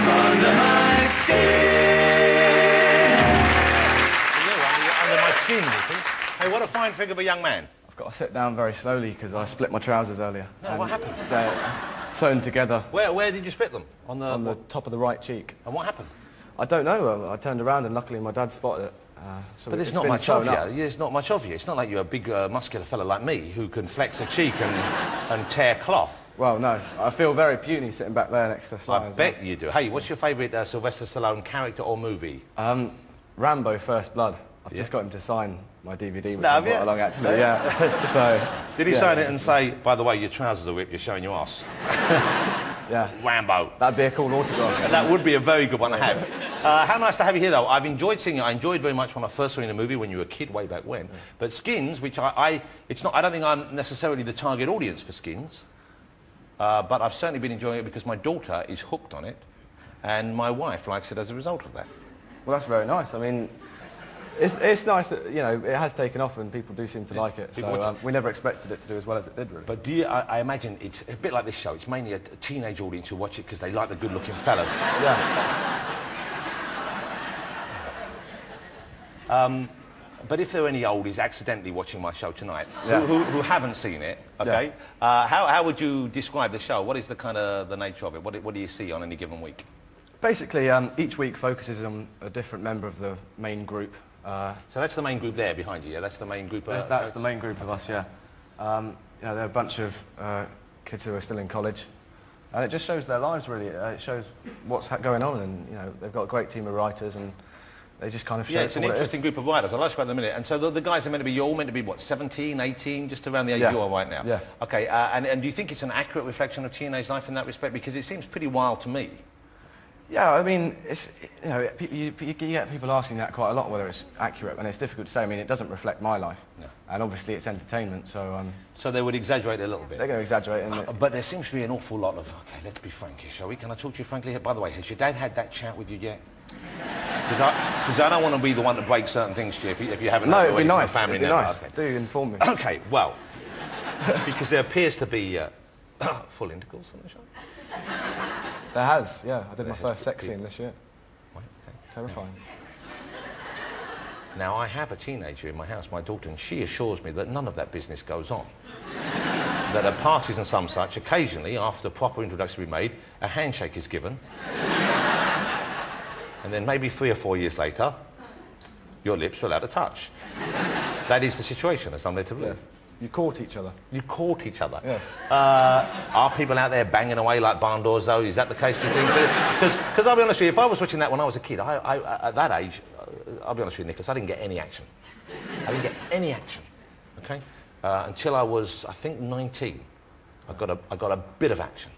under my skin. Under my skin, you think? Hey, what a fine figure of a young man. I've got to sit down very slowly because I split my trousers earlier. No, what happened? They're sewn together. Where did you split them? On the top of the right cheek. And what happened? I don't know. I turned around and luckily my dad spotted it. So but there's not much of you. There's not much of you. It's not like you're a big muscular fella like me who can flex a cheek and tear cloth. Well, no. I feel very puny sitting back there next to Sly. I bet you do. Hey, what's your favourite Sylvester Stallone character or movie? Rambo: First Blood. I've just got him to sign my DVD, which No, I brought along actually. Yeah. So. Did he sign it and say, by the way, your trousers are ripped, you're showing your ass? Yeah. Rambo. That'd be a cool autograph. That would be a very good one to have. How nice to have you here, though. I've enjoyed seeing you. I enjoyed very much when I first saw you in a movie when you were a kid, way back when. But Skins, which I don't think I'm necessarily the target audience for Skins, but I've certainly been enjoying it because my daughter is hooked on it, and my wife likes it as a result of that. Well, that's very nice. I mean, it's nice that, you know, it has taken off and people do seem to like it. So we never expected it to do as well as it did, really. But I imagine it's a bit like this show. It's mainly a teenage audience who watch it because they like the good-looking fellas. Yeah. But if there are any oldies accidentally watching my show tonight, Yeah. who haven't seen it, okay, how would you describe the show? What is the kind of the nature of it? What do you see on any given week? Basically, each week focuses on a different member of the main group. So that's the main group there behind you, yeah? That's the main group? That's the main group of us, yeah. You know, they're a bunch of kids who are still in college. And it just shows their lives, really. It shows what's going on, and, you know, they've got a great team of writers, and they just kind of show it's an interesting group of writers. I'll ask you about that in a minute. And so the guys are meant to be, you're all meant to be, what, 17, 18, just around the age you are right now? Yeah. Okay, and do you think it's an accurate reflection of teenage life in that respect? Because it seems pretty wild to me. Yeah, I mean, it's, you know, you get people asking that quite a lot, whether it's accurate, and it's difficult to say. I mean, it doesn't reflect my life. No. And obviously it's entertainment, so... So they would exaggerate it a little bit? They're going to exaggerate it. But there seems to be an awful lot of... Okay, let's be frank here, shall we? Can I talk to you frankly? By the way, has your dad had that chat with you yet? Because I don't want to be the one to break certain things to you if you haven't... No, it'd be nice. Family it'd be nice. Okay. Do inform me. Okay, well, because there appears to be full intercourse on the show. There has, yeah. I did my first sex scene this year. Right, okay. Terrifying. Now, I have a teenager in my house, my daughter, and she assures me that none of that business goes on. That at parties and some such, occasionally, after proper introduction has been made, a handshake is given. And then maybe 3 or 4 years later, your lips are allowed to touch. That is the situation, as I'm led to believe. Yeah. You court each other. You court each other? Yes. Are people out there banging away like barn doors, though? Is that the case, do you think? Because I'll be honest with you, if I was watching that when I was a kid, at that age, I'll be honest with you, Nicholas, I didn't get any action. I didn't get any action, okay? Until I was, I think, 19. I got a bit of action.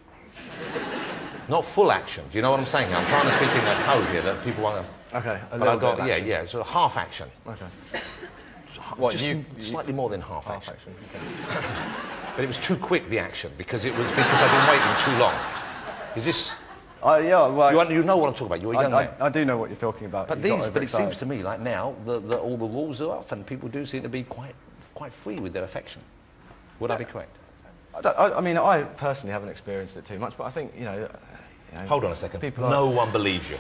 Not full action, do you know what I'm saying? I'm trying to speak in a code here that people want to... Okay, but I got, yeah, sort of half action. Okay. What, just slightly more than half action. Okay. But it was too quick, the action, because I've been waiting too long. Is this... yeah, well... You know what I'm talking about, you're a young man. I do know what you're talking about. But it seems to me, like now, all the rules are off and people do seem to be quite free with their affection. Would I be correct? I mean, I personally haven't experienced it too much, but I think, you know... Hold on a second. No one believes you.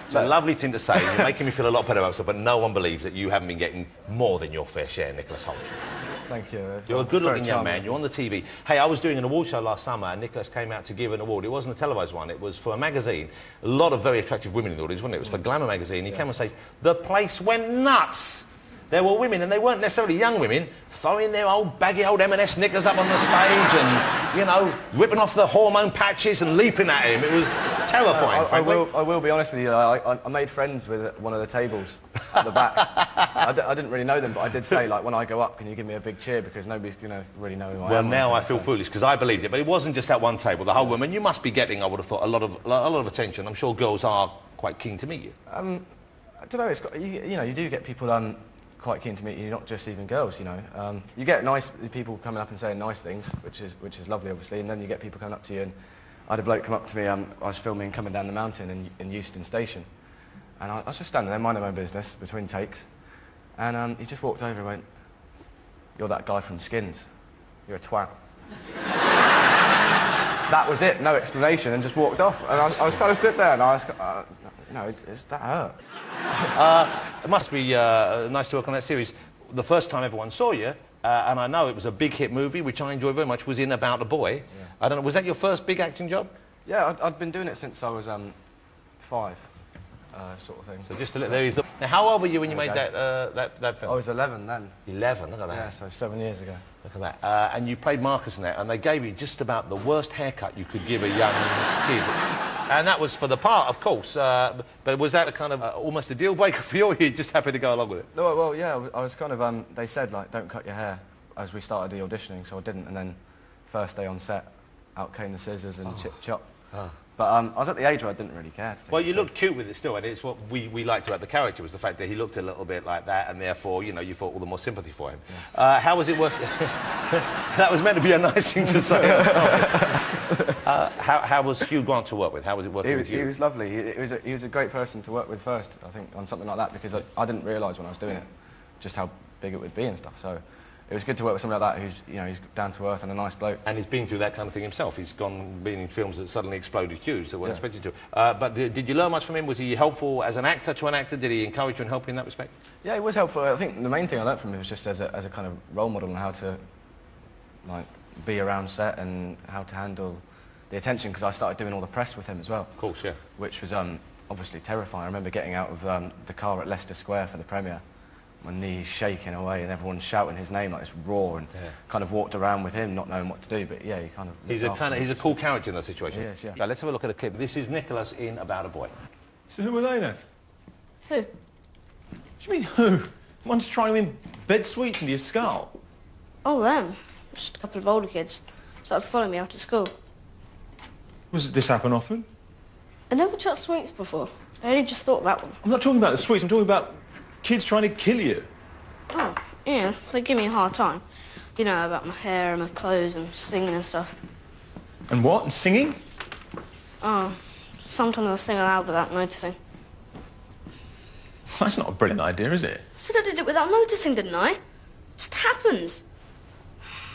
It's a lovely thing to say. You're making me feel a lot better about myself, but no one believes that you haven't been getting more than your fair share, Nicholas Hoult. Thank you. You're a good-looking young man. You're on the TV. Hey, I was doing an award show last summer, and Nicholas came out to give an award. It wasn't a televised one. It was for a magazine. A lot of very attractive women in the audience, wasn't it? It was for Glamour magazine. He came and says, the place went nuts. There were women, and they weren't necessarily young women, throwing their old baggy old M&S knickers up on the stage and, you know, ripping off the hormone patches and leaping at him. It was terrifying, frankly. I will be honest with you. I made friends with one of the tables at the back. I didn't really know them, but I did say, like, when I go up, can you give me a big cheer, because nobody's going to really know who I am. Well, now I feel foolish, because I believed it, but it wasn't just that one table. The whole room, and you must be getting, I would have thought, a lot of attention. I'm sure girls are quite keen to meet you. I don't know. It's got, you know, you do get people quite keen to meet you, not just even girls, you know. You get nice people coming up and saying nice things, which is lovely, obviously, and then you get people coming up to you, and I had a bloke come up to me, I was filming Coming Down the Mountain in Euston Station, and I was just standing there, minding my own business, between takes, and he just walked over and went, "You're that guy from Skins. You're a twat." that was it, no explanation, and just walked off. And I was kind of stood there, and I was, that hurt. It must be nice to work on that series. The first time everyone saw you, and I know it was a big hit movie, which I enjoyed very much, was in About a Boy. Yeah. I don't know, was that your first big acting job? Yeah, I'd been doing it since I was 5, sort of thing. So just to let there is the... Now, how old were you when you made that film? I was 11 then. 11, look at that. Yeah, so 7 years ago. Look at that. And you played Marcus in that, and they gave you just about the worst haircut you could give a young kid. And that was for the part, of course. But was that a kind of almost a deal breaker for you, or you just happy to go along with it? No, well, yeah, I was kind of... they said, like, don't cut your hair as we started the auditioning, so I didn't. And then first day on set, out came the scissors and chip chop. Oh. But I was at the age where I didn't really care. Well, you looked cute with it still, and it's what we liked about the character, was the fact that he looked a little bit like that, and therefore, you know, you felt all the more sympathy for him. Yeah. How was it working? That was meant to be a nice thing to say. How was Hugh Grant to work with? How was it working with you? He was lovely. He was a great person to work with first, I think, on something like that, because I didn't realise when I was doing it just how big it would be and stuff. So it was good to work with somebody like that who's, you know, he's down to earth and a nice bloke. And he's been through that kind of thing himself. He's been in films that suddenly exploded huge that weren't expected to. But did you learn much from him? Was he helpful as an actor to an actor? Did he encourage you and help you in that respect? Yeah, he was helpful. I think the main thing I learned from him was just as a kind of role model on how to, like, be around set and how to handle the attention, because I started doing all the press with him as well. Of course, yeah. Which was obviously terrifying. I remember getting out of the car at Leicester Square for the premiere, my knees shaking away and everyone shouting his name like this roar, and kind of walked around with him not knowing what to do, but yeah, he kind of... He's a cool character in that situation. He is, yeah. So let's have a look at a clip. This is Nicholas in About a Boy. So who were they then? Who? What do you mean who? One's trying to win bed sweets into your skull. Oh, them. Just a couple of older kids. Started following me after school. Was this happen often? I never chucked sweets before. I only just thought of that one. I'm not talking about the sweets, I'm talking about kids trying to kill you. Oh, yeah, they give me a hard time. You know, about my hair and my clothes and singing and stuff. And what? And singing? Oh, sometimes I sing aloud without noticing. That's not a brilliant idea, is it? I said I did it without noticing, didn't I? It just happens.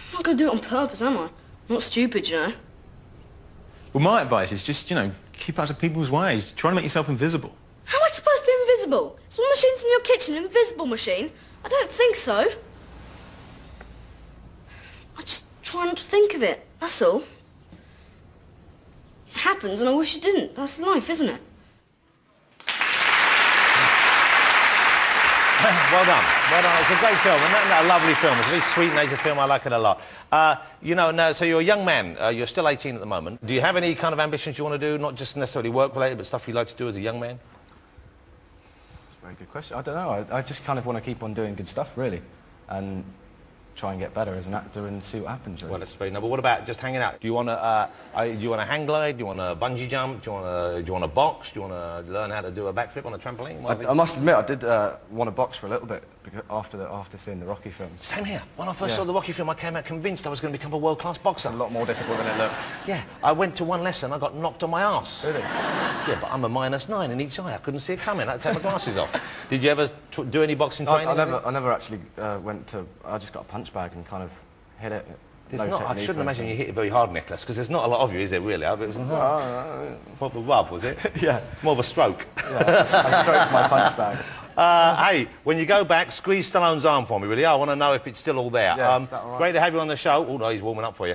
I'm not going to do it on purpose, am I? I'm not stupid, you know. Well, my advice is just, you know, keep out of people's way. Try to make yourself invisible. How am I supposed to be invisible? Is one machine's in your kitchen an invisible machine? I don't think so. I just try not to think of it, that's all. It happens and I wish it didn't. That's life, isn't it? Well done. Well done. It's a great film, and a lovely film. It's a very sweet-natured film. I like it a lot. You know, now, so you're a young man. You're still 18 at the moment. Do you have any kind of ambitions you want to do, not just necessarily work-related, but stuff you like to do as a young man? That's a very good question. I don't know. I just kind of want to keep on doing good stuff, really, and try and get better as an actor and see what happens, really. Well, that's very noble. What about just hanging out? Do you want to hang glide? Do you want to bungee jump? Do you want to box? Do you want to learn how to do a backflip on a trampoline? I must admit, I did want to box for a little bit after seeing the Rocky films. Same here. When I first saw the Rocky film, I came out convinced I was going to become a world-class boxer. It's a lot more difficult than it looks. Yeah. I went to one lesson, I got knocked on my arse. Really? Yeah, but I'm a -9 in each eye. I couldn't see it coming. I had to take my glasses off. Did you ever do any boxing training? I never actually went to... I just got a punch bag and kind of hit it. I shouldn't imagine you hit it very hard, Nicholas, because there's not a lot of you, is there, really? It was more of a rub, was it? Yeah. More of a stroke. Yeah, I stroked my punch bag. Hey, when you go back, squeeze Stallone's arm for me, really. I want to know if it's still all there. Yeah, is that all right? Great to have you on the show. Oh, no, he's warming up for you.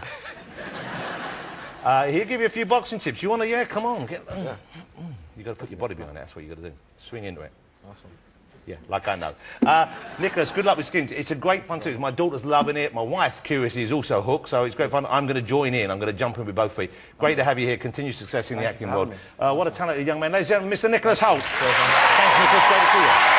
He'll give you a few boxing tips. You want to, yeah, come on. You've got to put your body behind that. That's what you've got to do. Swing into it. Nice one. Yeah, like I know. Nicholas, good luck with Skins. It's a great fun series. My daughter's loving it. My wife, curiously, is also hooked, so it's great fun. I'm going to join in. I'm going to jump in with both feet. Great to have you here. Continued success in the acting world. What a talented young man. Ladies and gentlemen, Mr. Nicholas Hoult. Thanks, Nicholas. Great to see you.